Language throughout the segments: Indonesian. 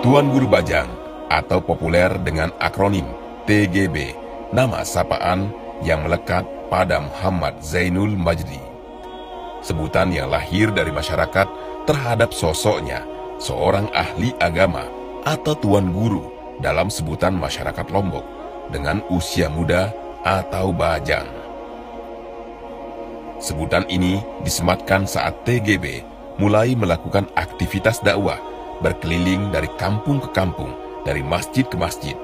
Tuan Guru Bajang atau populer dengan akronim TGB, nama sapaan yang melekat pada Muhammad Zainul Majdi. Sebutan yang lahir dari masyarakat terhadap sosoknya, seorang ahli agama atau tuan guru dalam sebutan masyarakat Lombok dengan usia muda atau bajang. Sebutan ini disematkan saat TGB mulai melakukan aktivitas dakwah berkeliling dari kampung ke kampung, dari masjid ke masjid,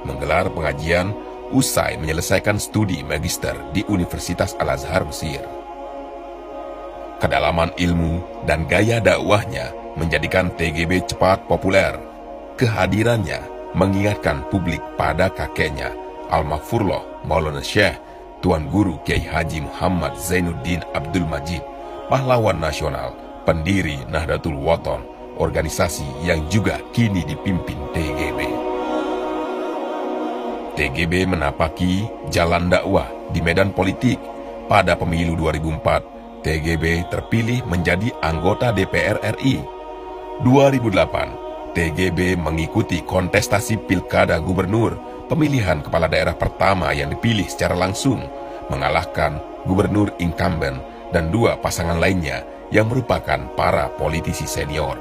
menggelar pengajian usai menyelesaikan studi magister di Universitas Al-Azhar Mesir. Kedalaman ilmu dan gaya dakwahnya menjadikan TGB cepat populer. Kehadirannya mengingatkan publik pada kakeknya, Al-Maghfurullah Maulana Syekh Tuan Guru Kiai Haji Muhammad Zainuddin Abdul Majid, pahlawan nasional, pendiri Nahdlatul Wathon, organisasi yang juga kini dipimpin TGB. TGB menapaki jalan dakwah di medan politik. Pada pemilu 2004, TGB terpilih menjadi anggota DPR RI. 2008, TGB mengikuti kontestasi Pilkada Gubernur, pemilihan kepala daerah pertama yang dipilih secara langsung, mengalahkan gubernur incumbent dan dua pasangan lainnya yang merupakan para politisi senior.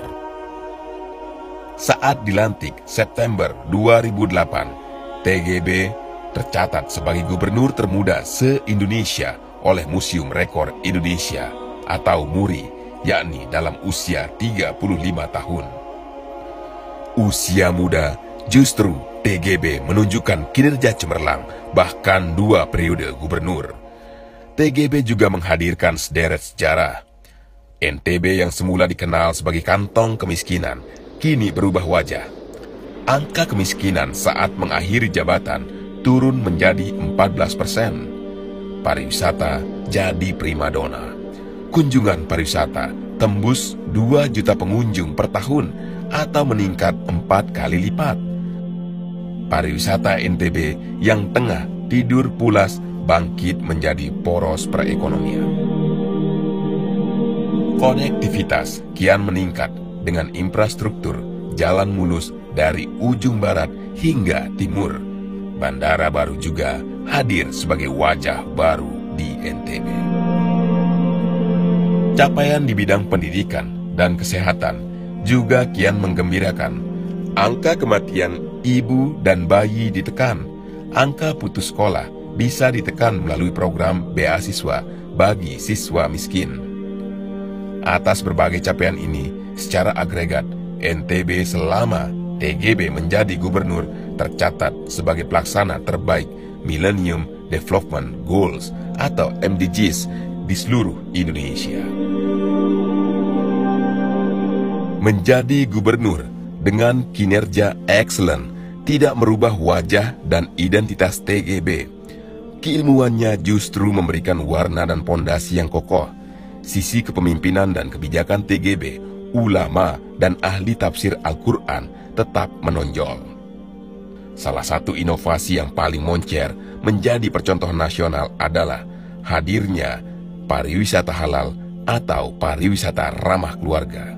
Saat dilantik September 2008, TGB tercatat sebagai gubernur termuda se-Indonesia oleh Museum Rekor Indonesia atau MURI, yakni dalam usia 35 tahun. Usia muda justru TGB menunjukkan kinerja cemerlang, bahkan 2 periode gubernur. TGB juga menghadirkan sederet sejarah. NTB yang semula dikenal sebagai kantong kemiskinan, kini berubah wajah. Angka kemiskinan saat mengakhiri jabatan turun menjadi 14%. Pariwisata jadi primadona. Kunjungan pariwisata tembus 2 juta pengunjung per tahun atau meningkat 4 kali lipat. Pariwisata NTB yang tengah tidur pulas bangkit menjadi poros perekonomian. Konektivitas kian meningkat dengan infrastruktur jalan mulus dari ujung barat hingga timur. Bandara baru juga hadir sebagai wajah baru di NTB. Capaian di bidang pendidikan dan kesehatan juga kian menggembirakan. Angka kematian ibu dan bayi ditekan. Angka putus sekolah bisa ditekan melalui program beasiswa bagi siswa miskin. Atas berbagai capaian ini, secara agregat, NTB selama TGB menjadi gubernur tercatat sebagai pelaksana terbaik Millennium Development Goals atau MDGs di seluruh Indonesia. Menjadi gubernur dengan kinerja excellent tidak merubah wajah dan identitas TGB. Keilmuannya justru memberikan warna dan pondasi yang kokoh. Sisi kepemimpinan dan kebijakan TGB, ulama dan ahli tafsir Al-Quran tetap menonjol. Salah satu inovasi yang paling moncer menjadi percontohan nasional adalah hadirnya pariwisata halal atau pariwisata ramah keluarga.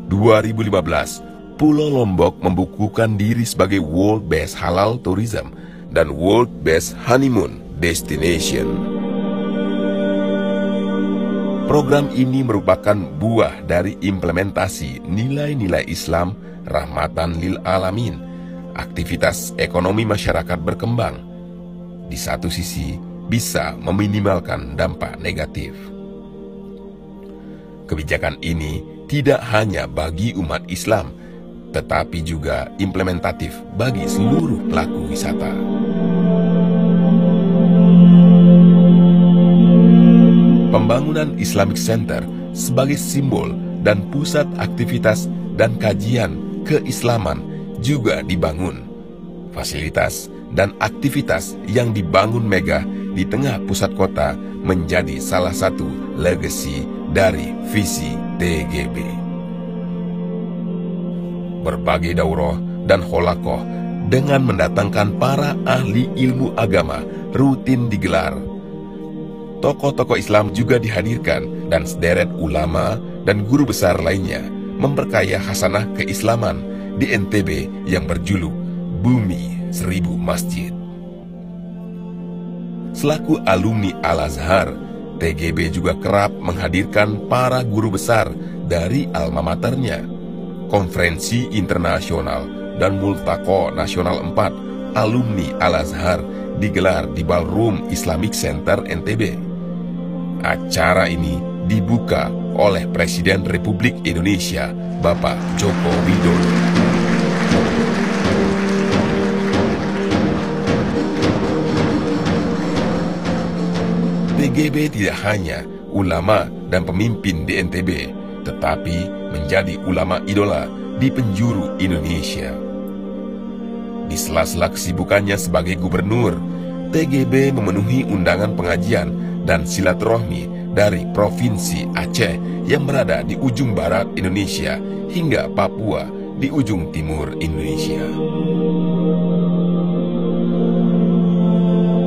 2015, Pulau Lombok membukukan diri sebagai World Best Halal Tourism dan World Best Honeymoon Destination. Program ini merupakan buah dari implementasi nilai-nilai Islam rahmatan lil alamin. Aktivitas ekonomi masyarakat berkembang. Di satu sisi, bisa meminimalkan dampak negatif. Kebijakan ini tidak hanya bagi umat Islam, tetapi juga implementatif bagi seluruh pelaku wisata. Pembangunan Islamic Center sebagai simbol dan pusat aktivitas dan kajian keislaman juga dibangun. Fasilitas dan aktivitas yang dibangun megah di tengah pusat kota menjadi salah satu legasi dari visi TGB. Berbagai daurah dan holakoh dengan mendatangkan para ahli ilmu agama rutin digelar. Tokoh-tokoh Islam juga dihadirkan dan sederet ulama dan guru besar lainnya memperkaya khasanah keislaman di NTB yang berjuluk Bumi Seribu Masjid. Selaku alumni Al-Azhar, TGB juga kerap menghadirkan para guru besar dari alma maternya. Konferensi internasional dan multaqo nasional 4 alumni Al-Azhar digelar di Ballroom Islamic Center NTB. Acara ini dibuka oleh Presiden Republik Indonesia, Bapak Joko Widodo. TGB tidak hanya ulama dan pemimpin di NTB, tetapi menjadi ulama idola di penjuru Indonesia. Di sela-sela kesibukannya sebagai gubernur, TGB memenuhi undangan pengajian dan silaturahmi dari Provinsi Aceh yang berada di ujung barat Indonesia hingga Papua di ujung timur Indonesia.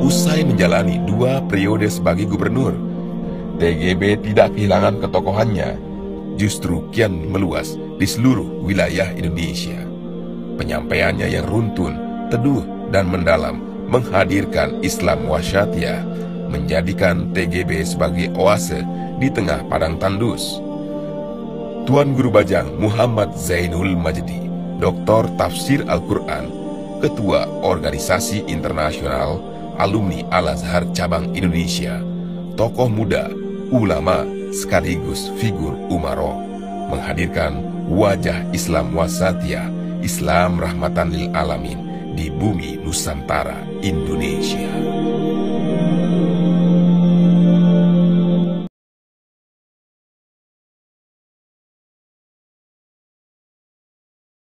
Usai menjalani 2 periode sebagai gubernur, TGB tidak kehilangan ketokohannya, justru kian meluas di seluruh wilayah Indonesia. Penyampaiannya yang runtun, teduh, dan mendalam menghadirkan Islam wasyatiyah, menjadikan TGB sebagai oase di tengah padang tandus. Tuan Guru Bajang Muhammad Zainul Majdi, Doktor Tafsir Al-Quran, Ketua Organisasi Internasional Alumni Al-Azhar Cabang Indonesia, tokoh muda, ulama, sekaligus figur umaro, menghadirkan wajah Islam wasatiyah, Islam rahmatan lil alamin di bumi Nusantara Indonesia.